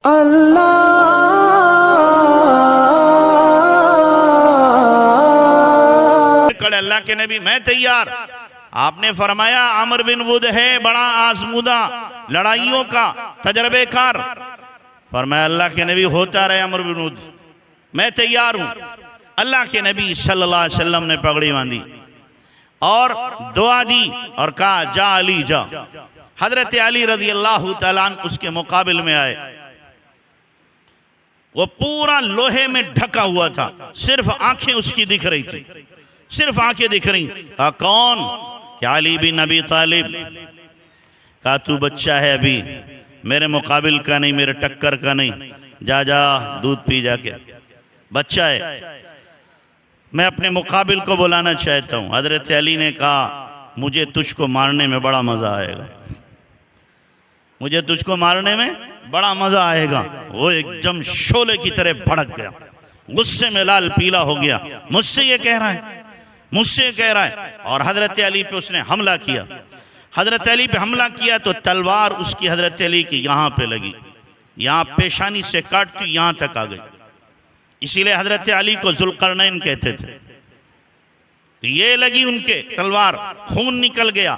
अल्लाह के नबी मैं तैयार। आपने फरमाया अमर बिन वुद है बड़ा आजमूदा लड़ाइयों का तजर्बेकार। फरमाया अल्लाह के नबी होता रहे अमर बिन वुद, मैं तैयार हूं। अल्लाह के नबी सल्लल्लाहु अलैहि वसल्लम ने पगड़ी बांधी और दुआ दी और कहा जा अली जा। हजरत अली रजी अल्लाह तआला अन्हु उसके मुकाबिल में आए। वो पूरा लोहे में ढका हुआ था, सिर्फ आंखें उसकी दिख रही थी, सिर्फ आंखें दिख रही। कहा कौन? क्या अली बिन अबी तालिब। कहा तू बच्चा है अभी, मेरे मुकाबिल का नहीं, मेरे टक्कर का नहीं, जा जा दूध पी जाके, बच्चा है, मैं अपने मुकाबिल को बुलाना चाहता हूं। हजरत अली ने कहा मुझे तुझको मारने में बड़ा मजा आएगा, मुझे तुझको मारने में बड़ा मजा आएगा। वो एकदम शोले की तरह भड़क गया, गुस्से में लाल पीला हो गया। मुझसे ये कह रहा है, मुझसे कह रहा है। और हजरत अली पे उसने हमला किया। हजरत अली पे हमला किया तो तलवार उसकी हजरत अली की यहाँ पे लगी, यहाँ पेशानी से काटती यहाँ तक आ गई। इसीलिए हजरत अली को जुल्करनैन कहते थे। ये लगी उनके तलवार, खून निकल गया।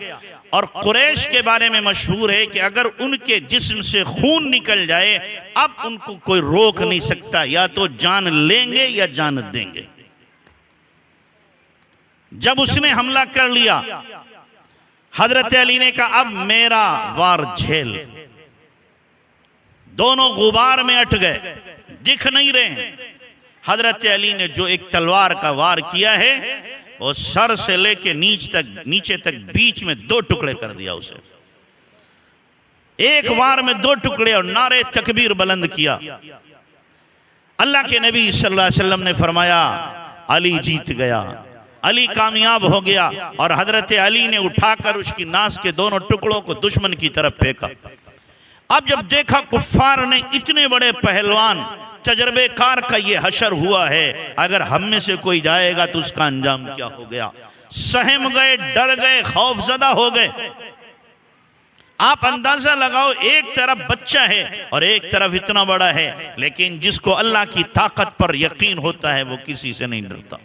और कुरैश के बारे में मशहूर है कि अगर उनके जिस्म से खून निकल जाए अब उनको कोई रोक नहीं सकता, या तो जान लेंगे या जान देंगे। जब उसने हमला कर लिया हजरत अली ने कहा अब मेरा वार झेल। दोनों गुबार में अट गए, दिख नहीं रहे। हजरत अली ने जो एक तलवार का वार किया है वो सर से लेके नीचे तक बीच में 2 टुकड़े कर दिया उसे, एक वार में 2 टुकड़े, और नारे तकबीर बुलंद किया। अल्लाह के नबी सल्लल्लाहु अलैहि वसल्लम ने फरमाया अली जीत गया, अली कामयाब हो गया। और हजरत अली ने उठाकर उसकी नास के दोनों टुकड़ों को दुश्मन की तरफ फेंका। अब जब देखा कुफ्फार ने इतने बड़े पहलवान तजर्बेकार का ये हशर हुआ है, अगर हम में से कोई जाएगा तो उसका अंजाम क्या हो गया। सहम गए, डर गए, खौफजदा हो गए। आप अंदाजा लगाओ, एक तरफ बच्चा है और एक तरफ इतना बड़ा है, लेकिन जिसको अल्लाह की ताकत पर यकीन होता है वो किसी से नहीं डरता।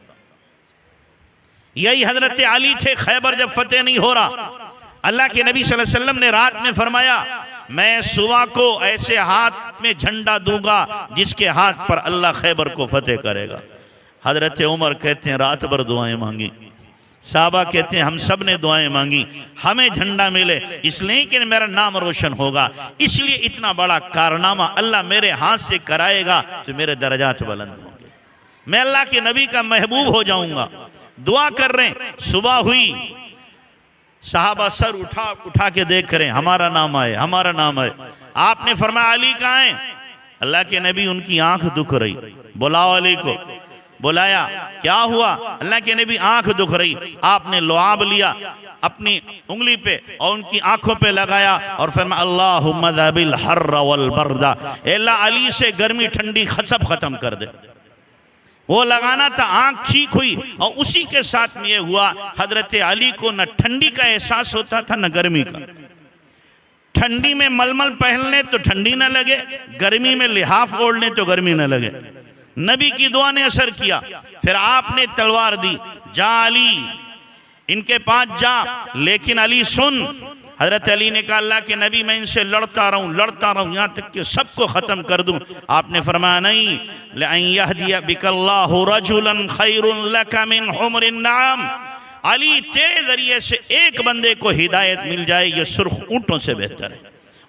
यही हजरत अली थे। खैबर जब फतेह नहीं हो रहा, अल्लाह के नबी सल्लल्लाहु अलैहि वसल्लम ने रात में फरमाया मैं सुबह को ऐसे हाथ में झंडा दूंगा जिसके हाथ पर अल्लाह खैबर को फतेह करेगा। हजरत उमर कहते हैं रात भर दुआएं मांगी, साहबा कहते हैं हम सब ने दुआएं मांगी, हमें झंडा मिले इसलिए कि मेरा नाम रोशन होगा, इसलिए इतना बड़ा कारनामा अल्लाह मेरे हाथ से कराएगा तो मेरे दर्जात बुलंद होंगे, मैं अल्लाह के नबी का महबूब हो जाऊंगा। दुआ कर रहे हैं, सुबह हुई, साहबा सर उठा के देख रहे हैं हमारा नाम आए, हमारा नाम आए। आपने फरमाया अली कहाँ है? अल्लाह के नबी उनकी आंख दुख रही, बुलाओ अली को। बुलाया, क्या हुआ? अल्लाह के नबी आंख दुख रही। आपने लुआब लिया अपनी उंगली पे और उनकी आंखों पे लगाया और फरमाया अल्लाहुम्मा ज़बिल हर्र वल बर्दा, अल्लाह अली से गर्मी ठंडी सब खत्म कर दे। वो लगाना था, आंख ठीक हुई और उसी के साथ में ये हुआ। हजरत अली को न ठंडी का एहसास होता था न गर्मी का। ठंडी में मलमल पहन ले तो ठंडी न लगे, गर्मी में लिहाफ ओढ़ ले तो गर्मी न लगे। नबी की दुआ ने असर किया। फिर आपने तलवार दी, जा अली इनके पास जा, लेकिन अली सुन। हजरत अली ने कहा अल्लाह के नबी मैं इनसे लड़ता रहूं यहाँ तक कि सबको खत्म कर दूं। आपने फरमाया नहीं, लअन यहदिया बिकल्लाहु रजुलन खैरुन लका मिन हुमरिन नाम। अली तेरे जरिए से एक बंदे को हिदायत मिल जाए ये सुर्ख ऊंटों से बेहतर है।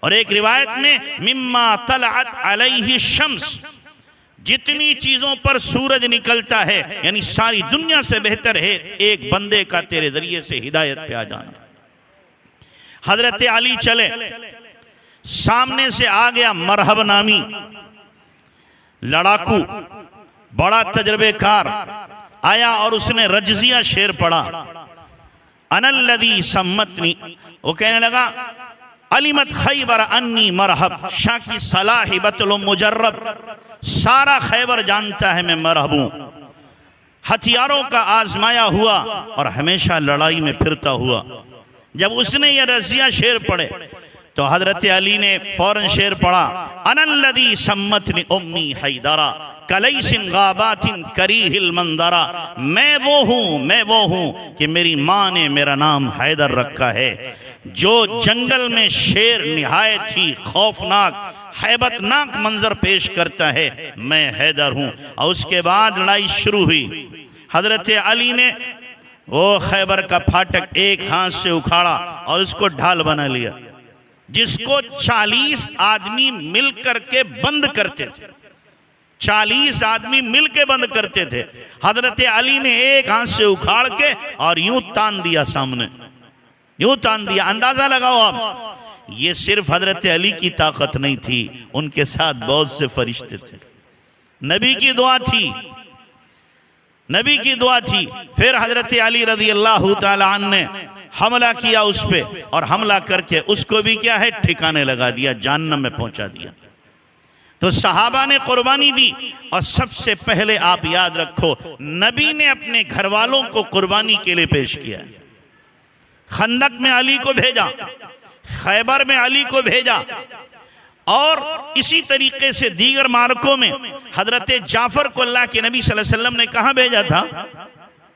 और एक रिवायत में मिम्मा तलअत अलैहि शम्स, जितनी चीजों पर सूरज निकलता है यानी सारी दुनिया से बेहतर है एक बंदे का तेरे जरिए से हिदायत पे आ जाना। हजरत अली चले, सामने से आ गया मरहब नामी लड़ाकू, बड़ा तजर्बेकार आया और उसने रजजिया शेर पढ़ा, अनल्लदी सम्मतनी। वो कहने लगा अलिमत खैबर अन्नी मरहब शाकी सलाही बतल मुजर्रब, सारा खैबर जानता है मैं मरहब हूं, हथियारों का आजमाया हुआ और हमेशा लड़ाई में फिरता हुआ। जब उसने ये रजिया शेर पढ़े तो हजरत अली ने फौरन शेर पढ़ा, अनल्लदी सम्मतनी उम्मी हैदरा कलैसिन गाबातिन करीहिल मंदरा। मैं वो हूँ कि मेरी माँ ने मेरा नाम हैदर रखा है। जो जंगल में शेर निहायत ही खौफनाक हैबतनाक मंजर पेश करता है, मैं हैदर हूँ। और उसके बाद लड़ाई शुरू हुई। हजरत अली ने वो खैबर का फाटक एक हाथ से उखाड़ा और उसको ढाल बना लिया, जिसको 40 आदमी मिलकर के बंद करते थे। 40 आदमी मिलके बंद करते थे। हजरत अली ने एक हाथ से उखाड़ के और यूं तान दिया सामने, यूं तान दिया। अंदाजा लगाओ आप, ये सिर्फ हजरत अली की ताकत नहीं थी, उनके साथ बहुत से फरिश्ते थे। नबी की दुआ थी, नबी की दुआ थी। फिर हजरत अली रज़ी अल्लाह ताला अन्हु ने हमला किया उस पे, और हमला करके उसको भी क्या है ठिकाने लगा दिया, जहन्नम में पहुंचा दिया। तो सहाबा ने कुर्बानी दी। और सबसे पहले आप याद रखो, नबी ने अपने घर वालों को कुर्बानी के लिए पेश किया। खंदक में अली को भेजा, खैबर में अली को भेजा, और इसी तरीके से दीगर मार्कों में हजरत जाफर को अल्लाह के नबी सल्लल्लाहु अलैहि वसल्लम ने कहाँ भेजा था?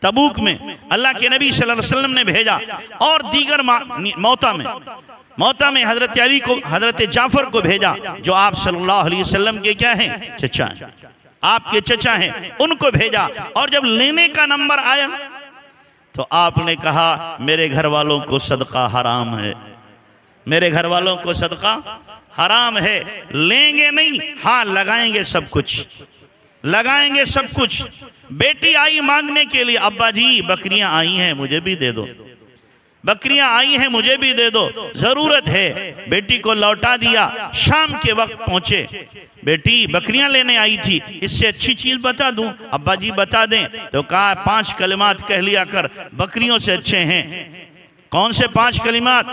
तबूक में अल्लाह के नबी सल्लल्लाहु अलैहि वसल्लम ने भेजा। और दीगर मौता में हजरत अली को, हजरत जाफर को भेजा, जो आप सल्लल्लाहु अलैहि वसल्लम के क्या हैं? चचा हैं, आपके चचा हैं, उनको भेजा। और जब लेने का नंबर आया तो आपने कहा मेरे घर वालों को सदका हराम है, मेरे घर वालों को सदका हराम है, लेंगे नहीं, हाँ लगाएंगे सब कुछ, लगाएंगे सब कुछ। बेटी आई मांगने के लिए, अब्बा जी बकरियां आई हैं मुझे भी दे दो, बकरियां आई हैं मुझे भी दे दो, जरूरत है। बेटी को लौटा दिया। शाम के वक्त पहुंचे, बेटी बकरियां लेने आई थी, इससे अच्छी चीज बता दूं? अब्बा जी बता दें। तो कहा 5 कलिमात कह लिया कर, बकरियों से अच्छे हैं। कौन से 5 कलिमात?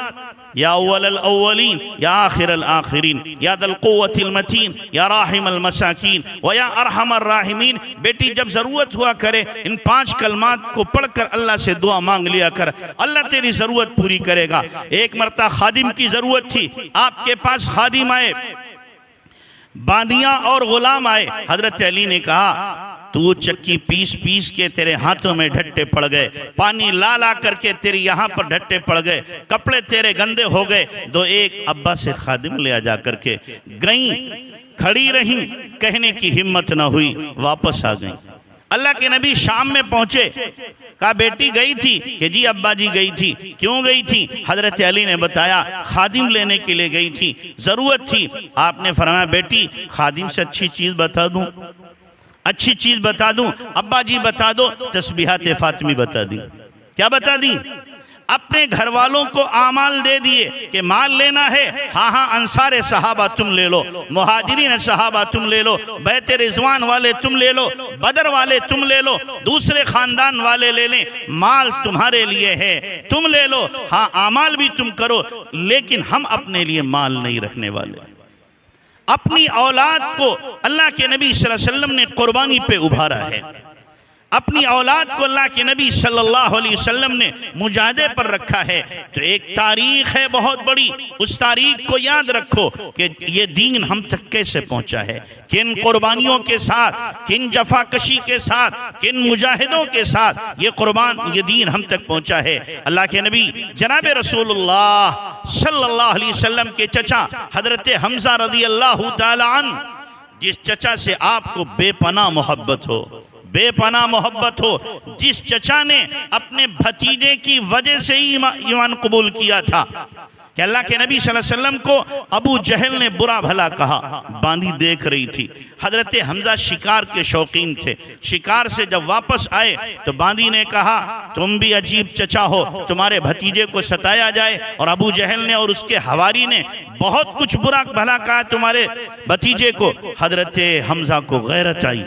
या अव्वलल अव्वलीन, या आखिरल आखिरीन, या दल कुव्वतिल मतीन, या राहिमल मसाकीन, व या अरहमर राहिमीन। बेटी जब जरूरत हुआ करे, इन 5 कलमात को पढ़कर अल्लाह से दुआ मांग लिया कर, अल्लाह तेरी जरूरत पूरी करेगा। एक मरतबा खादिम की जरूरत थी, आपके पास खादिम आए, बांदियां और गुलाम आए। हजरत अली ने कहा तू चक्की पीस पीस के तेरे हाथों में ढट्टे पड़ गए, पानी ला ला करके तेरे यहाँ पर ढट्टे पड़ गए, कपड़े तेरे गंदे हो गए। तो एक अब्बा से खादिम ले आ जा करके गई, खड़ी रही, कहने की हिम्मत ना हुई, वापस आ गई। अल्लाह के नबी शाम में पहुंचे, कहा बेटी गई थी? कि जी अब्बा जी गई थी। क्यों गई थी? हजरत अली ने बताया खादिम लेने के लिए गई थी, जरूरत थी। आपने फरमाया बेटी खादिम से अच्छी चीज बता दूं, अच्छी चीज बता दूं? अब्बा जी बता दो, तस्बीहात फातिमी बता दी। क्या बता दी? अपने घर वालों को आमाल दे दिए कि माल लेना है, हाँ हाँ अंसारे सहाबा तुम ले लो, मुहाजिरीन सहाबा तुम ले लो, बैत रिजवान वाले तुम ले लो, बदर वाले तुम ले लो, दूसरे खानदान वाले ले लें, माल तुम्हारे लिए है, तुम ले लो। हाँ आमाल भी तुम करो, लेकिन हम अपने लिए माल नहीं रखने वाले। अपनी औलाद को अल्लाह के नबी सल्लल्लाहु अलैहि वसल्लम ने कुर्बानी पे उभारा है। अपनी औलाद को अल्लाह के नबी सल्लल्लाहु अलैहि वसल्लम ने मुजाहिदे पर रखा है। तो एक तारीख है बहुत बड़ी, उस तारीख को याद रखो कि ये दीन हम तक कैसे पहुंचा है, किन कुर्बानियों के साथ, किन जफाकशी के साथ, किन मुजाहिदों के साथ ये दीन हम तक पहुंचा है। अल्लाह के नबी जनाब रसूलुल्लाह सल्लल्लाहु अलैहि वसल्लम के चचा हजरत हमजा रज़ी अल्लाह ताला अन्हु, जिस चचा से आपको बेपनाह मोहब्बत हो, बेपनाह मोहब्बत हो, जिस चचा ने अपने भतीजे की वजह से ही ईमान कबूल किया था कि अल्लाह के नबी सल्लल्लाहु अलैहि वसल्लम को अबू जहल ने बुरा भला कहा, बांदी देख रही थी। हजरत हमजा शिकार के शौकीन थे, शिकार से जब वापस आए तो बांदी ने कहा तुम भी अजीब चचा हो, तुम्हारे भतीजे को सताया जाए, और अबू जहल ने और उसके हवारी ने बहुत कुछ बुरा भला कहा तुम्हारे भतीजे को। हजरत हमजा को गैरत आई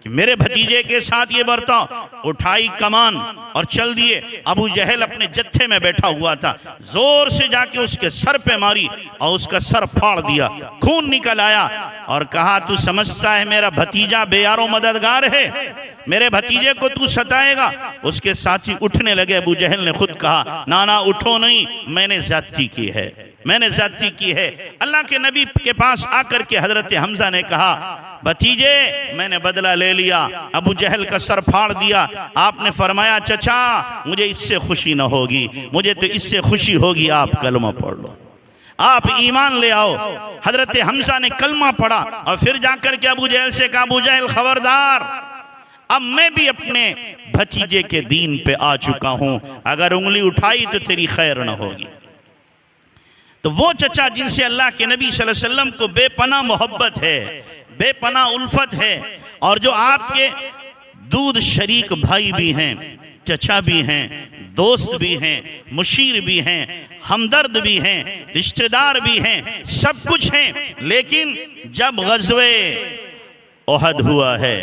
कि मेरे भतीजे के साथ ये बर्ताव, उठाई कमान और चल दिए। अबू जहल अपने जत्थे में बैठा हुआ था, जोर से जाके उसके सर पे मारी और उसका सर फाड़ दिया, खून निकल आया, और कहा तू समझता है मेरा भतीजा बेयारो मददगार है, मेरे भतीजे को तू सताएगा। उसके साथी उठने लगे। अबू जहल ने खुद कहा, ना उठो नहीं, मैंने ज्यादती की है, मैंने ज्यादती की है। अल्लाह के नबी के पास आकर के हजरत हमजा ने कहा, भतीजे मैंने बदला ले लिया, अबू जहल का सर फाड़ दिया। आपने फरमाया, चचा मुझे इससे खुशी न होगी, मुझे तो इससे खुशी होगी आप कलमा पढ़ लो, आप ईमान ले आओ। हजरत हमजा ने कलमा पढ़ा और फिर जाकर के अबू जहल से कहा, अबू जहल खबरदार, अब मैं भी अपने भतीजे के दीन पे आ चुका हूं, अगर उंगली उठाई तो तेरी खैर न होगी। तो वो चचा जिनसे अल्लाह के नबी सल्लल्लाहु अलैहि वसल्लम को बेपनाह मोहब्बत है, बेपनाह उल्फत है, और जो आपके दूध शरीक भाई भी हैं, चचा भी हैं, दोस्त भी हैं, मुशीर भी हैं, हमदर्द भी हैं, रिश्तेदार भी हैं, सब कुछ हैं। लेकिन जब ग़ज़वे ओहद हुआ है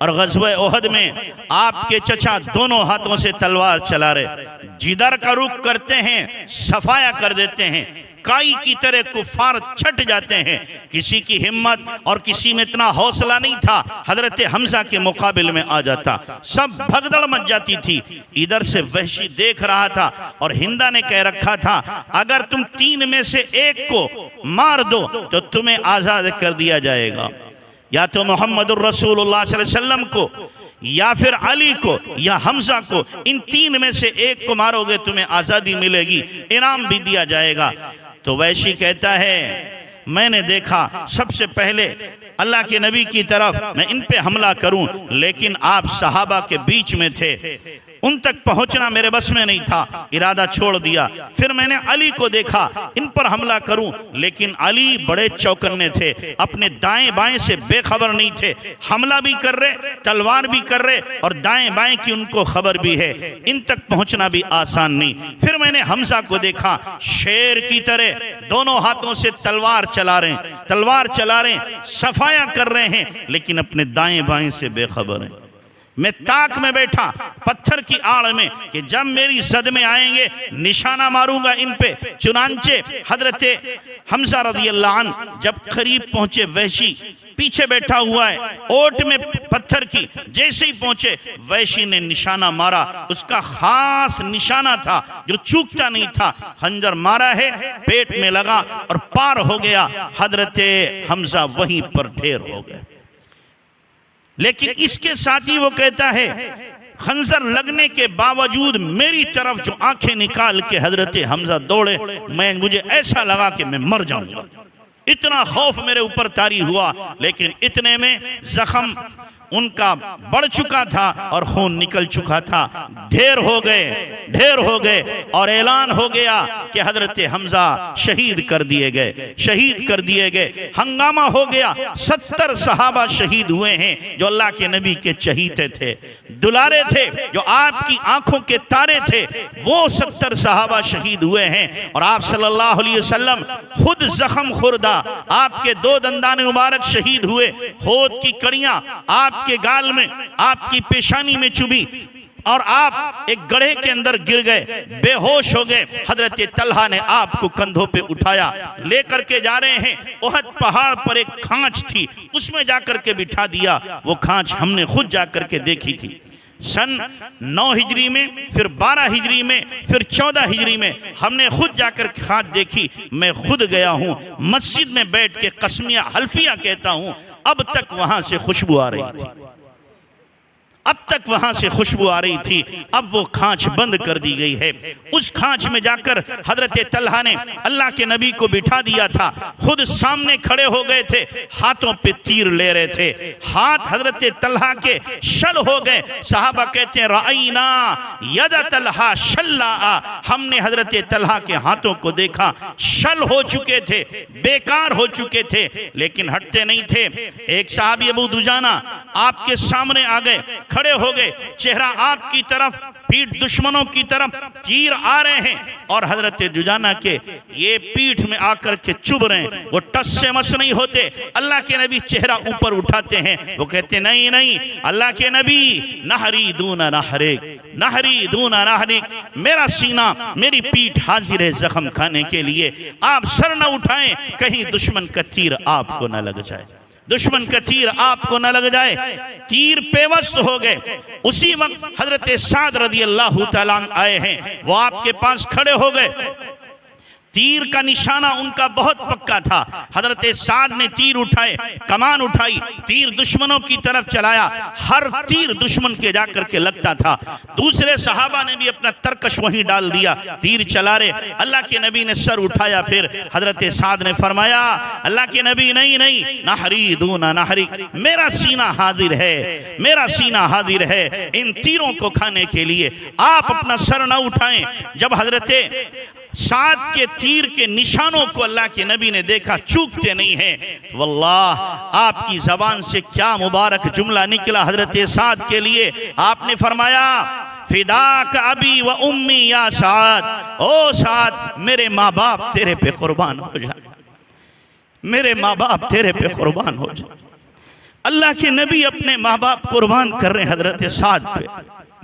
और ग़ज़वे ओहद में आपके चचा दोनों हाथों से तलवार चला रहे, जिधर का रुख करते हैं सफाया कर देते हैं, काई की तरह कुफार छट जाते हैं। किसी की हिम्मत और किसी में इतना हौसला नहीं था हजरत हमजा के मुकाबिल में आ जाता, सब भगदड़ मच जाती थी। इधर से वहशी देख रहा था और हिंदा ने कह रखा था, अगर तुम तीन में से एक को मार दो तो तुम्हें आजाद कर दिया जाएगा, या तो मोहम्मदुर रसूलुल्लाह सल्लल्लाहु अलैहि वसल्लम को, या फिर अली को, या हमजा को, इन तीन में से एक को मारोगे तुम्हें आज़ादी मिलेगी, इनाम भी दिया जाएगा। तो वैशी कहता है, मैंने देखा सबसे पहले अल्लाह के नबी की तरफ मैं इन पे हमला करूं, लेकिन आप सहाबा के बीच में थे, उन तक पहुंचना मेरे बस में नहीं था, इरादा छोड़ दिया। फिर मैंने अली को देखा, इन पर हमला करूं, लेकिन अली बड़े चौकन्ने थे, अपने दाएं बाएं से बेखबर नहीं थे, हमला भी कर रहे, तलवार भी कर रहे, और दाएं बाएं की उनको खबर भी है, इन तक पहुंचना भी आसान नहीं। फिर मैंने हमजा को देखा, शेर की तरह दोनों हाथों से तलवार चला रहे, तलवार चला रहे, सफाया कर रहे हैं, लेकिन अपने दाएं बाएं से बेखबर हैं। मैं ताक में बैठा पत्थर की आड़ में कि जब मेरी जद में आएंगे निशाना मारूंगा इन पे। चुनांचे हजरत हमजा रज़ियल्लाहु अन्हु जब करीब पहुंचे, वहशी पीछे बैठा हुआ है, ओट में पत्थर की, जैसे ही पहुंचे वहशी ने निशाना मारा, उसका खास निशाना था जो चूकता नहीं था, खंजर मारा है, पेट में लगा और पार हो गया। हजरत हमजा वहीं पर ढेर हो गए। लेकिन इसके साथ ही वो कहता है, खंजर लगने के बावजूद मेरी तरफ जो आंखें निकाल के हजरत हमजा दौड़े, मुझे ऐसा लगा कि मैं मर जाऊंगा, इतना खौफ मेरे ऊपर तारी हुआ। लेकिन इतने में जख्म उनका बढ़ चुका था और खून निकल चुका था, ढेर हो गए, ढेर हो गए, और ऐलान हो गया कि हजरत हमजा शहीद कर दिए गए, शहीद कर दिए गए। हंगामा हो गया, 70 सहाबा शहीद हुए हैं जो अल्लाह के नबी के चहीते थे, दुलारे थे, जो आपकी आंखों के तारे थे, वो 70 सहाबा शहीद हुए हैं। और आप सल्लल्लाहु अलैहि वसल्लम खुद जख्म खुर्दा, आपके 2 दंदान मुबारक शहीद हुए, होद की कड़ियां आपके गाल में, आपकी पेशानी में चुभी, और आप एक गड्ढे के अंदर गिर गए, बेहोश हो गए। हजरत तलहा ने आपको कंधों पे उठाया, लेकर के जा रहे हैं। ओहद पहाड़ पर एक खांच थी, उसमें जाकर के बिठा दिया। वो खांच हमने खुद जाकर के देखी थी, सन 9 हिजरी में, फिर 12 हिजरी में, फिर 14 हिजरी में हमने खुद जाकर खांच देखी। मैं खुद गया हूँ, मस्जिद में बैठ के कसमिया हल्फिया कहता हूँ, अब तक वहां से खुशबू आ रही थी, अब तक वहां से खुशबू आ रही थी। अब वो खांच बंद कर दी गई है। उस खांच में जाकर हजरत तलहा ने अल्लाह के नबी को बिठा दिया था, खुद सामने खड़े हो गए थे, हाथों पे तीर ले रहे थे, हाथ हजरत तलहा के शल हो गए। साहबा कहते हैं, राईना यद तलहा शल्ला, हमने हजरत तलहा के हाथों को देखा, शल हो चुके थे, बेकार हो चुके थे, लेकिन हटते नहीं थे। एक साहबी अबू दुजाना आपके सामने आ गए, खड़े हो गए, चेहरा आपकी तरफ, पीठ दुश्मनों की तरफ, तीर आ रहे हैं, और हजरत दुजाना के ये पीठ में आकर के चुभ रहे हैं। वो टस से मस नहीं होते, अल्लाह के नबी चेहरा ऊपर उठाते हैं, वो कहते नहीं नहीं अल्लाह के नबी, नहरी दूना नहरिक, नहरी दूना नहरिक, मेरा सीना, मेरी पीठ हाजिर है जख्म खाने के लिए, आप सर न उठाएं, कहीं दुश्मन का तीर आपको न लग जाए। दुश्मन का तीर आपको न लग जाए। तीर पेवस्त हो गए। उसी वक्त हजरत साद रदी अल्लाह तआला अन्हु आए हैं, वो आपके पास खड़े हो गए। तीर का निशाना उनका बहुत पक्का था। हजरत साद ने तीर उठाए, कमान उठाई, तीर दुश्मनों की तरफ चलाया। हर तीर दुश्मन के जाकर के लगता था। दूसरे सहाबा ने भी अपना तरकश वहीं डाल दिया, तीर चला रहे। अल्लाह के नबी ने सर उठाया, फिर हजरत साद ने फरमाया, अल्लाह के नबी, नहीं नहीं, नहरी दूना नहरी, मेरा सीना हाजिर है, मेरा सीना हाजिर है इन तीरों को खाने के लिए, आप अपना सर न उठाएं। जब हजरत साद के तीर के निशानों को अल्लाह के नबी ने देखा, चूकते नहीं हैं। वल्लाह, आपकी जबान से क्या मुबारक जुमला निकला हजरत साद के लिए। आपने फरमाया, फिदाक अबी व उम्मी या साद, ओ साद, मेरे माँ बाप तेरे पे कुर्बान हो जाए, मेरे माँ बाप तेरे पे कुर्बान हो जाए। अल्लाह के नबी अपने माँ बाप कुर्बान कर रहे हैं हजरत साद पे,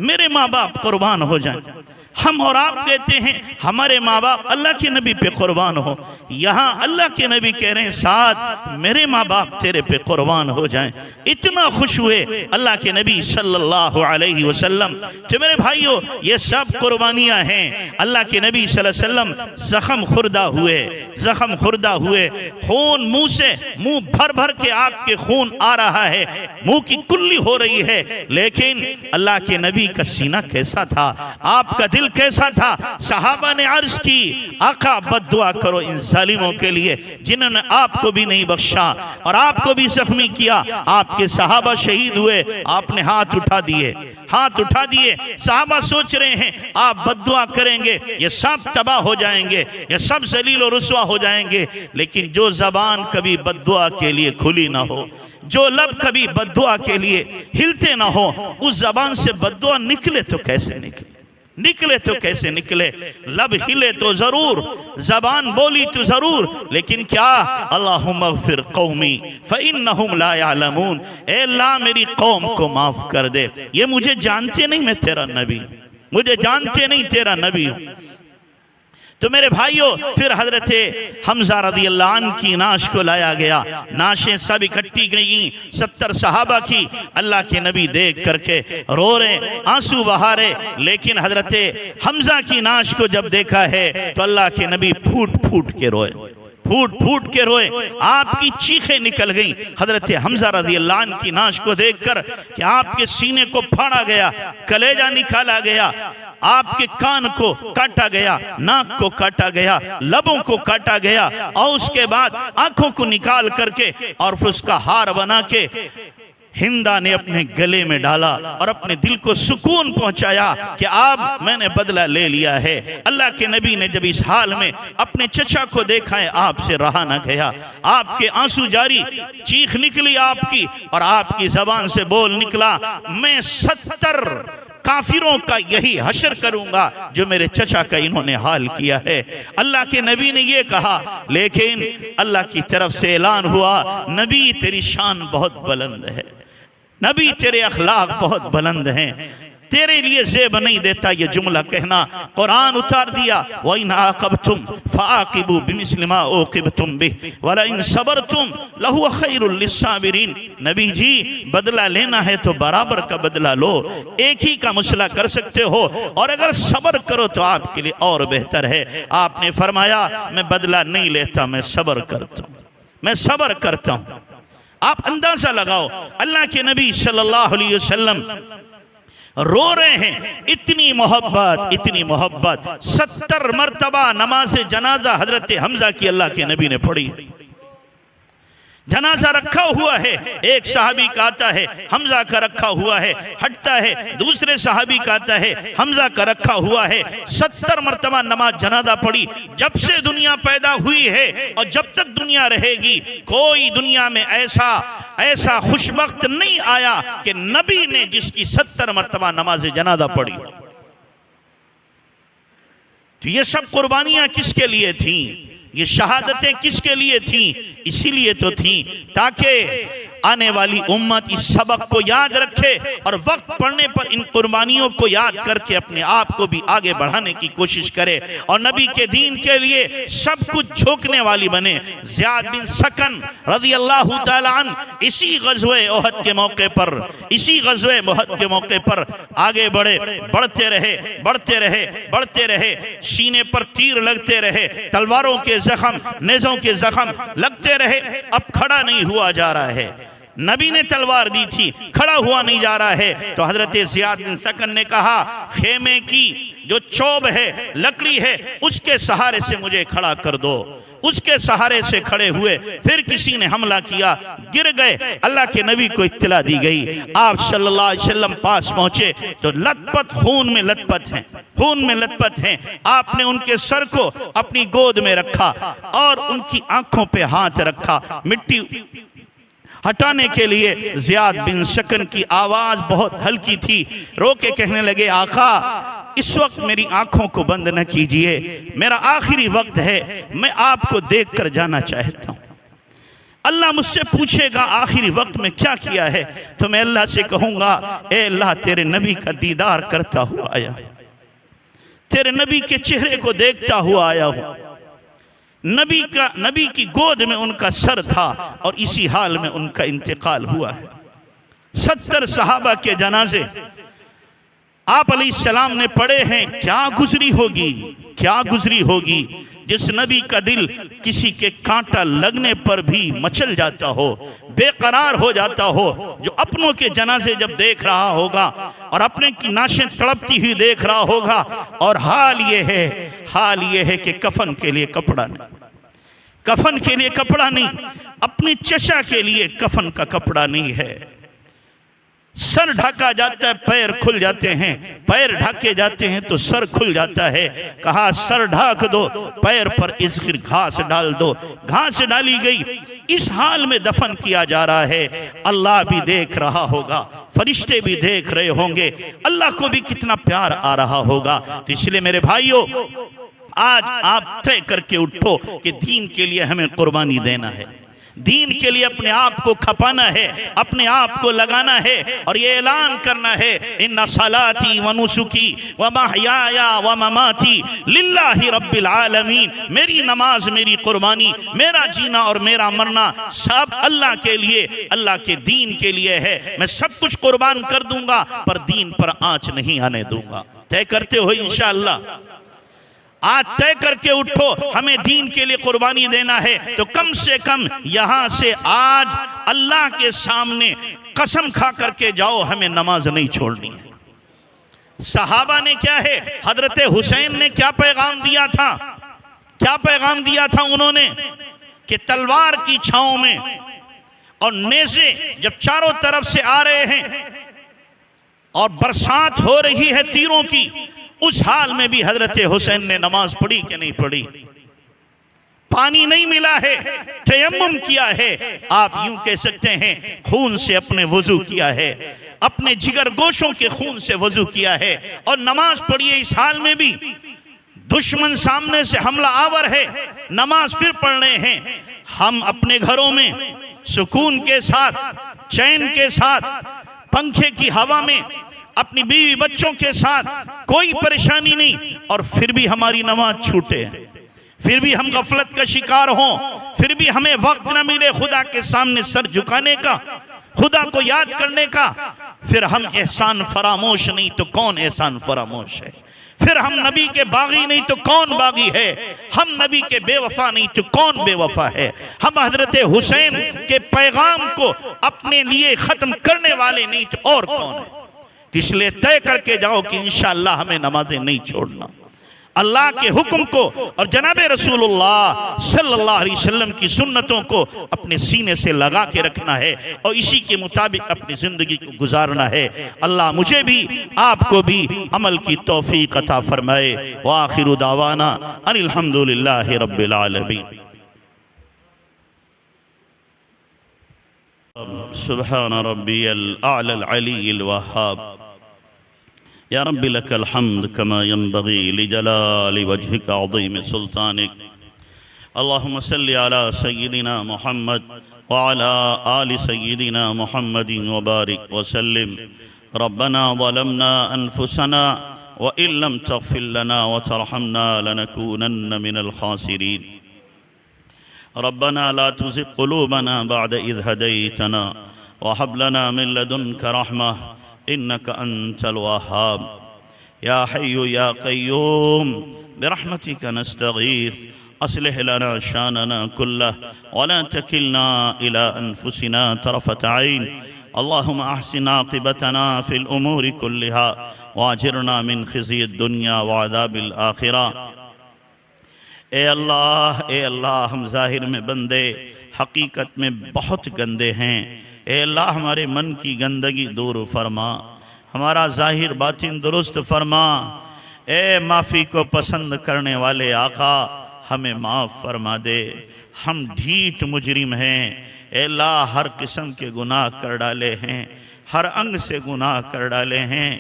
मेरे माँ बाप कुर्बान हो जाए। हम और आप कहते हैं हमारे माँ बाप अल्लाह के नबी पे कुर्बान हो। यहाँ अल्लाह के नबी कह रहे हैं, साद, मेरे माँ बाप तेरे पे कुर्बान हो जाएं। इतना खुश हुए अल्लाह के नबी सल्लल्लाहु अलैहि वसल्लम। तो मेरे भाइयों, ये सब कुर्बानियाँ हैं। अल्लाह के नबी सल्लल्लाहु अलैहि वसल्लम जख्म खुर्दा हुए, जख्म खुर्दा हुए, खून मुंह से, मुंह भर भर के आपके खून आ रहा है, मुंह की कुल्ली हो रही है, लेकिन अल्लाह के नबी का सीना कैसा था, आपका दिल कैसा था। सहाबा ने अर्ज की, आका बद्दुआ करो इन जालिमों के लिए जिन्होंने आपको भी नहीं बख्शा और आपको भी जख्मी किया। आपके सहाबा शहीद हुए, आपने हाथ उठा दिए, हाथ उठा दिए। सहाबा सोच रहे हैं आप बद्दुआ करेंगे, ये सब तबाह हो जाएंगे, ये सब जलील और रुस्वा हो जाएंगे। लेकिन जो जबान कभी बद्दुआ के लिए खुली ना हो, जो लब कभी बद्दुआ के लिए हिलते ना हो, उस जबान से बद्दुआ निकले तो कैसे निकले, निकले तो कैसे निकले। लब हिले तो जरूर, जबान बोली तो जरूर, लेकिन क्या, अल्लाहुम्मा अग़फ़िर क़ौमी फ़इन्नहुम ला यअलमून, ए अल्लाह मेरी कौम को माफ कर दे, ये मुझे जानते नहीं मैं तेरा नबी, मुझे जानते नहीं तेरा नबी हूँ। तो मेरे भाइयों, फिर हजरत हमजा रज़ी अल्लाह अन्हु की नाश को लाया गया। नाशें सब इकट्ठी गई, 70 सहाबा की। अल्लाह के नबी देख करके रो रहे, आंसू बहा रहे। लेकिन हजरत हमजा की नाश को जब देखा है तो अल्लाह के नबी फूट फूट के रोए, फूट फूट के रोए, आपकी चीखें निकल गईं। हजरत हमजा रज़ी अल्लाह अन्हु की नाश को देखकर कि आपके सीने को फाड़ा गया, कलेजा निकाला गया, आपके कान को काटा गया, नाक को काटा गया, लबों को काटा गया, और उसके बाद आंखों को निकाल करके और फिर उसका हार बना के हिंदा ने अपने गले में डाला और अपने दिल को सुकून पहुंचाया कि अब मैंने बदला ले लिया है। अल्लाह के नबी ने जब इस हाल में अपने चचा को देखा है, आपसे रहा ना गया, आपके आंसू जारी, चीख निकली आपकी और आपकी जबान से बोल निकला, मैं 70 काफिरों का यही हशर करूंगा जो मेरे चचा का इन्होंने हाल किया है। अल्लाह के नबी ने ये कहा, लेकिन अल्लाह की तरफ से ऐलान हुआ, नबी तेरी शान बहुत बुलंद है, नबी तेरे अखलाक बहुत बुलंद हैं, तेरे लिए ज़ेब नहीं देता ये जुमला कहना। कुरान उतार दिया, व इन आक़बतुम फ़आक़िबू बिमिस्लि मा उक़िबतुम बिहि व इन सबरतुम लहुव ख़ैरुल लिस्साबिरीन। नबी जी, बदला लेना है तो बराबर का बदला लो, एक ही का मसला कर सकते हो, और अगर सब्र करो तो आपके लिए और बेहतर है। आपने फरमाया, मैं बदला नहीं लेता, मैं सब्र करता हूँ, मैं सब्र करता हूँ। आप अंदाजा लगाओ, अल्लाह के नबी सल्लल्लाहु अलैहि वसल्लम रो रहे हैं, इतनी मोहब्बत, इतनी मोहब्बत। 70 मरतबा नमाज जनाजा हजरत हमजा की अल्लाह के नबी ने पढ़ी। जनाजा रखा हुआ है, एक सहाबी का आता है, हमजा का रखा हुआ है, हटता है, दूसरे सहाबी का आता है, हमजा का रखा हुआ है। 70 मरतबा नमाज जनाजा पढ़ी। जब से दुनिया पैदा हुई है और जब तक दुनिया रहेगी, कोई दुनिया में ऐसा खुशबख्त नहीं आया कि नबी ने जिसकी 70 मरतबा नमाज जनाजा पढ़ी। तो ये सब कुर्बानियां किसके लिए थी, ये शहादतें किसके लिए थी? इसीलिए तो थी ताकि आने वाली उम्मत इस सबक को याद रखे और वक्त पड़ने पर इन कुर्बानियों को याद करके अपने आप को भी आगे बढ़ाने की कोशिश करे और नबी के दीन के लिए सब कुछ झोंकने वाली बने। ज़ियाद बिन सकन रज़ियल्लाहु ताला अन्हु इसी ग़ज़वे उहद के मौके पर, इसी ग़ज़वे उहद के मौके पर आगे बढ़े, बढ़ते रहे, बढ़ते रहे, बढ़ते रहे, सीने पर तीर लगते रहे, तलवारों के जख्म, नेज़ों के जख्म लगते रहे। अब खड़ा नहीं हुआ जा रहा है, नबी ने तलवार दी थी, खड़ा हुआ नहीं जा रहा है। तो हजरत ज़ियाद बिन सकन ने कहा, खेमे की जो चौब है, लकड़ी है, उसके सहारे से मुझे खड़ा कर दो। उसके सहारे से खड़े हुए, फिर किसी ने हमला किया, गिर गए। अल्लाह के नबी को इत्तला दी गई, आप सल्लल्लाहु अलैहि वसल्लम पास पहुंचे तो लथपथ खून में लथपथ हैं, खून में लथपथ हैं। आपने उनके सर को अपनी गोद में रखा और उनकी आंखों पे हाथ रखा। मिट्टी हटाने के लिए ज़ियाद बिन सकन की आवाज बहुत हल्की थी, रो के कहने लगे, आका इस वक्त मेरी आंखों को बंद न कीजिए, मेरा आखिरी वक्त है, मैं आपको देखकर जाना चाहता हूं। अल्लाह मुझसे पूछेगा आखिरी वक्त में क्या किया है, तो मैं अल्लाह से कहूंगा, ए अल्लाह तेरे नबी का दीदार करता हुआ आया, तेरे नबी के चेहरे को देखता हुआ आया हूं। नबी की गोद में उनका सर था और इसी हाल में उनका इंतकाल हुआ है। 70 सहाबा के जनाजे आप अलैहिस्सलाम ने पढ़े हैं। क्या गुजरी होगी, क्या गुजरी होगी, जिस नबी का दिल किसी के कांटा लगने पर भी मचल जाता हो, बेकरार हो जाता हो, जो अपनों के जनाजे जब देख रहा होगा और अपने की नाशें तड़पती हुई देख रहा होगा। और हाल ये है कि कफन के लिए कपड़ा नहीं, कफन के लिए कपड़ा नहीं, अपनी चचा के लिए कफन का कपड़ा नहीं है। सर ढका जाता है, पैर खुल जाते हैं, पैर ढके जाते हैं तो सर खुल जाता है। कहा सर ढाक दो, पैर पर इसकी घास डाल दो, घास डाली गई। इस हाल में दफन किया जा रहा है। अल्लाह भी देख रहा होगा, फरिश्ते भी देख रहे होंगे, अल्लाह को भी कितना प्यार आ रहा होगा। तो इसलिए मेरे भाइयों, आज आप तय करके उठो कि दीन के लिए हमें कुर्बानी देना है, दीन के लिए अपने आप को खपाना है, अपने आप को लगाना है और ये ऐलान करना है, इन्ना सलाती व नुसुकी व महयाया व ममाती लिल्लाहि रब्बिल आलमीन। मेरी नमाज, मेरी कुर्बानी, मेरा जीना और मेरा मरना सब अल्लाह के लिए, अल्लाह के दीन के लिए है। मैं सब कुछ कुर्बान कर दूंगा पर दीन पर आंच नहीं आने दूंगा। तय करते हो इंशाअल्लाह? आज तय करके उठो, हमें दीन के लिए कुर्बानी देना है। तो कम से कम यहां से आज अल्लाह के सामने कसम खा करके जाओ, हमें नमाज नहीं छोड़नी है। सहाबा ने क्या है, हजरत हुसैन ने क्या पैगाम दिया था, क्या पैगाम दिया था उन्होंने कि तलवार की छांव में और नेज़े जब चारों तरफ से आ रहे हैं और बरसात हो रही है तीरों की, उस हाल में भी हजरत हुसैन ने नमाज पढ़ी कि नहीं पढ़ी? पानी नहीं मिला है, तयम्मुम किया है, आप यूं कह सकते हैं खून से अपने वजू किया है, अपने जिगर गोशों के खून से वजू किया है और नमाज पढ़ी है। इस हाल में भी दुश्मन सामने से हमला आवर है, नमाज फिर पढ़ रहे हैं। हम अपने घरों में सुकून के साथ, चैन के साथ, पंखे की हवा में अपनी बीवी बच्चों के साथ, कोई परेशानी नहीं, और फिर भी हमारी नमाज छूटे, फिर भी हम गफलत का शिकार हों, फिर भी हमें वक्त न मिले खुदा के सामने सर झुकाने का, खुदा को याद करने का। फिर हम एहसान फरामोश नहीं तो कौन एहसान फरामोश है? फिर हम नबी के बागी नहीं तो कौन बागी है? हम नबी के बेवफा नहीं तो कौन बेवफा है? हम हजरत हुसैन के पैगाम को अपने लिए खत्म करने वाले नहीं तो और कौन है? इसलिए तय करके जाओ कि इंशाअल्लाह हमें नमाजें नहीं छोड़ना, अल्लाह के हुक्म को और जनाब रसूलुल्लाह सल्लल्लाहु अलैहि वसल्लम की सुन्नतों को अपने सीने से लगा के रखना है और इसी के मुताबिक अपनी जिंदगी को गुजारना है। अल्लाह मुझे भी आपको भी अमल की तौफीक अता फरमाए। व आखिरु दावाना अनिल हम्दुलिल्लाहि रब्बिल आलमीन। सुब्हान रब्बियल आला अलील वहाब। या रब्बी लकल हम्द कमा यंबगी लिजलाली वजहिका अज़ीम सुल्तानिक। अल्लाहुम्मा सल्लि अला सय्यिदिना मुहम्मद वअला आलि सय्यिदिना मुहम्मदिन वबारिक वसल्लिम। रब्बना ज़लमना अनफुसना व इन लम तग़फिर लना व तरहमना लनकूनन्न मिनल खासिरीन। रब्बना ला तुज़िग़ क़ुलूबना बअद इज़ हदैतना व हब लना मिन लदुनका रहमह इन्नका अंतल वह्हाब। या हय्यु या क़य्यूम बिरहमतिका नस्तगीथ अस्लिह लना शानना कुल्लह वला तकिलना इला अनफुसिना तरफ़त ऐन। अल्लाहुम्मा अहसिन आक़िबतना फ़िल उमूरि कुल्लिहा वाजिरना मिन ख़िज़्यिद दुनिया व अज़ाबिल आखिरा। ए अल्लाह, हम ज़ाहिर में बंदे, हकीकत में बहुत गंदे हैं। ए अल्लाह, हमारे मन की गंदगी दूर फरमा, हमारा ज़ाहिर बातिन दुरुस्त फरमा। ए माफ़ी को पसंद करने वाले आका, हमें माफ़ फरमा दे। हम ढीठ मुजरिम हैं। ए अल्लाह, हर किस्म के गुनाह कर डाले हैं, हर अंग से गुनाह कर डाले हैं।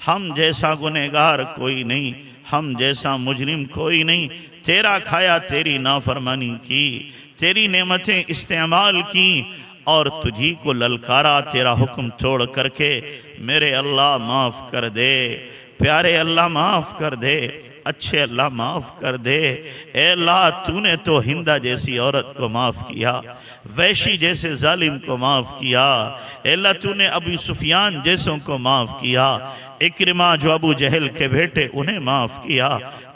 हम जैसा गुनहगार कोई नहीं, हम जैसा मुजरिम कोई नहीं। तेरा खाया, तेरी नाफरमानी की, तेरी नेमतें इस्तेमाल की और तुझी को ललकारा, तेरा हुक्म छोड़ करके। मेरे अल्लाह माफ़ कर दे, प्यारे अल्लाह माफ़ कर दे, अच्छे अल्लाह माफ़ कर दे। ए अल्लाह, तूने तो हिंदा जैसी औरत को माफ़ किया, वैशी जैसे जालिम को माफ़ किया। ए अल्लाह, तूने अबू सुफियान जैसों को माफ़ किया, इक्रिमा जो अबू जहल के बेटे उन्हें माफ़ किया,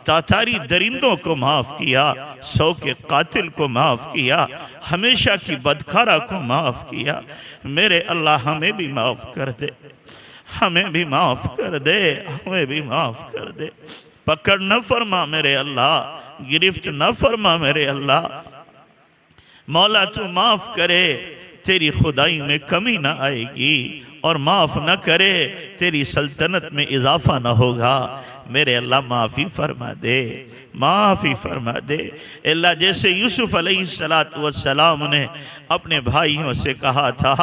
तातारी दरिंदों को माफ़ किया, 100 के कातिल को माफ़ किया, हमेशा की बदकारा को माफ़ किया। मेरे अल्लाह, हमें भी माफ़ कर दे, हमें भी माफ़ कर दे, हमें भी माफ़ कर दे। पकड़ न फरमा मेरे अल्लाह, गिरफ्त न फरमा मेरे अल्लाह। मौला तू माफ़ करे, तेरी खुदाई में कमी ना आएगी, और माफ़ न करे तेरी सल्तनत में इजाफा न होगा। मेरे अल्लाह माफ़ी फरमा दे, माफ़ी फरमा दे। अल्लाह, जैसे यूसुफ अलैहिस्सलातु वस्सलाम ने अपने भाइयों से कहा था,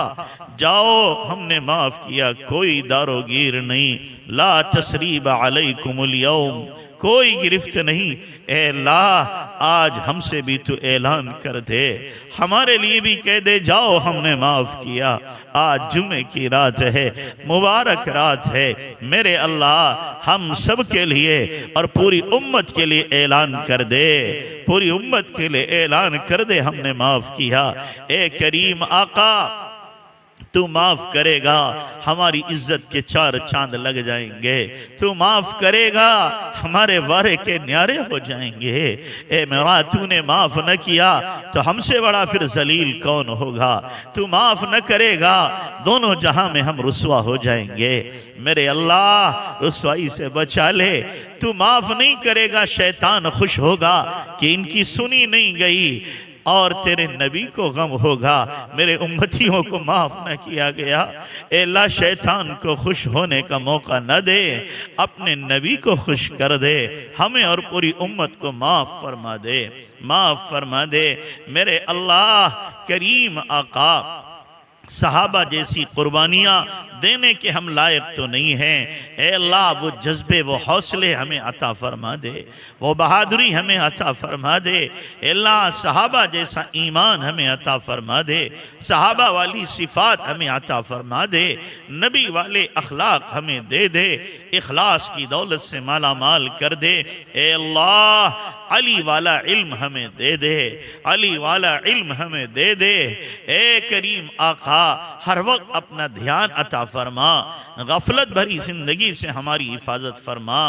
जाओ हमने माफ़ किया, कोई दारोगीर नहीं, ला तसरीब अलैकुमुल यौम, कोई गिरफ्त नहीं। ए अल्लाह, आज हमसे भी तू ऐलान कर दे, हमारे लिए भी कह दे, जाओ हमने माफ़ किया। आज जुमे की रात है, मुबारक रात है। मेरे अल्लाह, हम सब के लिए और पूरी उम्मत के लिए ऐलान कर दे, पूरी उम्मत के लिए ऐलान कर दे, हमने माफ़ किया। ए करीम आका, तू माफ़ करेगा, हमारी इज्जत के 4 चांद लग जाएंगे। तू माफ़ करेगा, हमारे वारे के न्यारे हो जाएंगे। ए मेरा, तूने माफ़ न किया तो हमसे बड़ा फिर जलील कौन होगा। तू माफ़ न करेगा, दोनों जहां में हम रुसवा हो जाएंगे। मेरे अल्लाह, रुसवाई से बचा ले। तू माफ़ नहीं करेगा, शैतान खुश होगा कि इनकी सुनी नहीं गई, और तेरे नबी को गम होगा, मेरे उम्मतियों को माफ़ न किया गया। ए अल्लाह, शैतान को खुश होने का मौका न दे, अपने नबी को खुश कर दे, हमें और पूरी उम्मत को माफ़ फरमा दे, माफ़ फरमा दे। मेरे अल्लाह करीम आका, सहाबा जैसी कुर्बानियाँ देने के हम लायक तो नहीं हैं। ए अल्लाह, वो जज्बे, वो हौसले हमें अता फरमा दे, वो बहादुरी हमें अता फरमा दे। ए अल्लाह, सहाबा जैसा ईमान हमें अता फरमा दे, सहाबा वाली सिफात हमें अता फरमा दे, नबी वाले अखलाक हमें दे दे, इखलास की दौलत से माला माल कर दे। ए अल्लाह, अली वाला इल्म हमें दे दे, अली वाला इल्म हमें दे दे। ए करीम आका, हर वक्त अपना ध्यान अता फरमा, गफलत भरी जिंदगी से हमारी हिफाजत फरमा।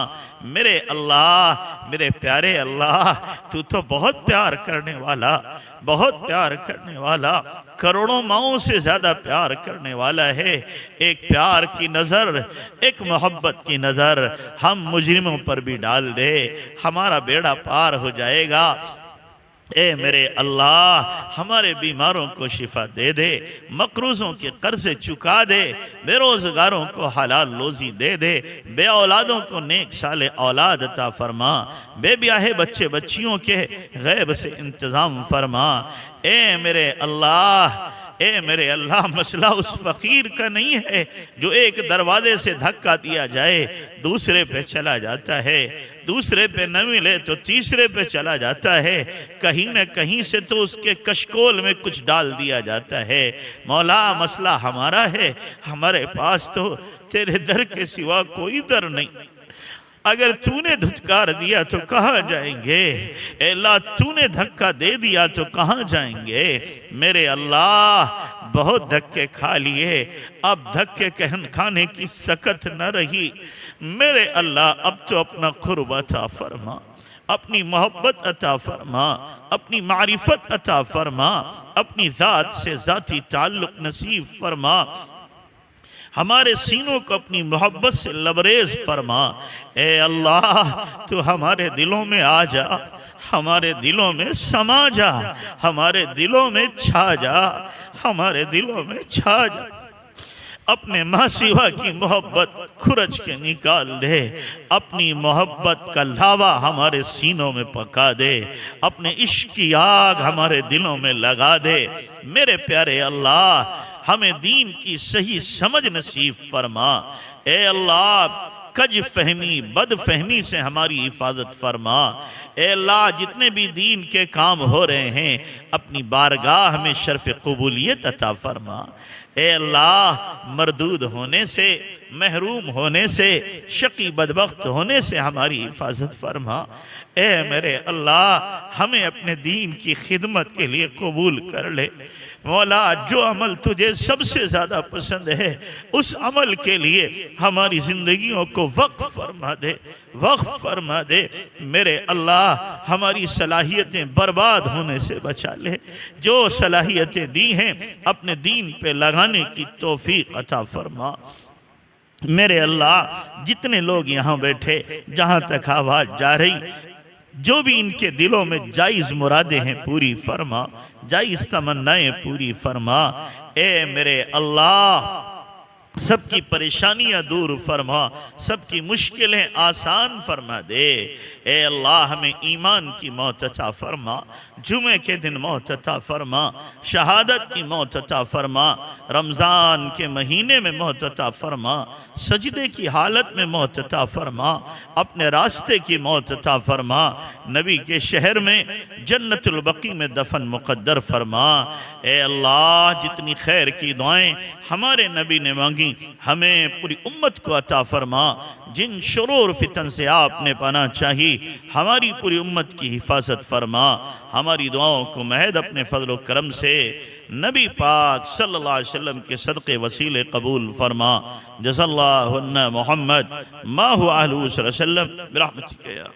मेरे अल्लाह, मेरे प्यारे अल्लाह, तू तो बहुत प्यार करने वाला, बहुत प्यार करने वाला, करोड़ों माओं से ज्यादा प्यार करने वाला है। एक प्यार की नज़र, एक मोहब्बत की नज़र हम मुजरिमों पर भी डाल दे, हमारा बेड़ा पार हो जाएगा। ए मेरे अल्लाह, हमारे बीमारों को शिफा दे दे, मकरूज़ों के कर्ज़े चुका दे, बेरोज़गारों को हलाल रोज़ी दे दे, बे औलादों को नेक साले औलाद अता फरमा, बेब्याहे बच्चे बच्चियों के गैब से इंतज़ाम फरमा। ए मेरे अल्लाह, ए मेरे अल्लाह, मसला उस फकीर का नहीं है जो एक दरवाजे से धक्का दिया जाए दूसरे पे चला जाता है, दूसरे पे न मिले तो तीसरे पे चला जाता है, कहीं न कहीं से तो उसके कशकोल में कुछ डाल दिया जाता है। मौला, मसला हमारा है, हमारे पास तो तेरे दर के सिवा कोई दर नहीं। अगर तूने धुतकार दिया तो कहाँ जाएंगे? अल्लाह, तूने धक्का दे दिया तो कहाँ जाएंगे? मेरे अल्लाह, बहुत धक्के खा लिए, अब धक्के खाने की सकत न रही। मेरे अल्लाह, अब तो अपना कुर्ब अता फरमा, अपनी मोहब्बत अता फरमा, अपनी मारिफत अता फरमा, अपनी ज़ात से ज़ाती ताल्लुक नसीब फरमा, हमारे सीनों को अपनी मोहब्बत से लबरेज फरमा। ए अल्लाह, तू हमारे दिलों में आ जा, हमारे दिलों में समा जा, हमारे दिलों में छा जा, हमारे दिलों में छा जा। अपने माँ सिवा की मोहब्बत खुरच के निकाल दे, अपनी मोहब्बत का लावा हमारे सीनों में पका दे, अपने इश्क की आग हमारे दिलों में लगा दे। मेरे प्यारे अल्लाह, हमें दीन की सही समझ नसीब फरमा। ए अल्लाह, कज फहमी बद फहमी से हमारी हिफाजत फरमा। ए अल्लाह, जितने भी दीन के काम हो रहे हैं अपनी बारगाह में शर्फ कबूलियत अता फरमा। ए अल्लाह, मरदूद होने से, महरूम होने से, शकी बदबख्त होने से हमारी हिफाजत फरमा। ए मेरे अल्लाह, हमें अपने दीन की खिदमत के लिए कबूल कर ले। मौला, जो अमल तुझे सबसे ज़्यादा पसंद है उस अमल के लिए हमारी ज़िंदगियों को वक्फ फरमा दे, वक्फ फरमा दे। मेरे अल्लाह, हमारी सलाहियतें बर्बाद होने से बचा ले। जो सलाहियतें दी हैं अपने दीन पे लगाने की तौफीक अता फरमा। मेरे अल्लाह, जितने लोग यहाँ बैठे, जहाँ तक आवाज़ जा रही, जो भी इनके दिलों में जायज़ मुरादें हैं पूरी फरमा, जायज़ तमन्नाएं पूरी फरमा। ए मेरे अल्लाह, सबकी परेशानियां दूर फरमा, सबकी मुश्किलें आसान फरमा दे। ए अल्लाह, हमें ईमान की मौत अता फरमा, जुमे के दिन मौत अता फरमा, शहादत की मौत अता फरमा, रमज़ान के महीने में मौत अता फरमा, सजदे की हालत में मौत अता फरमा, अपने रास्ते की मौत अता फरमा, नबी के शहर में जन्नतुल बकी में दफन मुक़द्दर फरमा। ए अल्लाह, जितनी खैर की दुआएं हमारे नबी ने मांगी हमें पूरी उम्मत को अता फरमा। जिन शुरूर फितन से आपने पनाह चाहिए हमारी पूरी उम्मत की हिफाजत फरमा। हमारी दुआओं को महद अपने फजल व करम से नबी पाक सल्लल्लाहु अलैहि वसल्लम के सदक़े वसीले कबूल फरमा। जज़ल्लाहु अन्ना मुहम्मद मा हुवा अहलु सल्लल्लाहु अलैहि वसल्लम बिरहमतिक या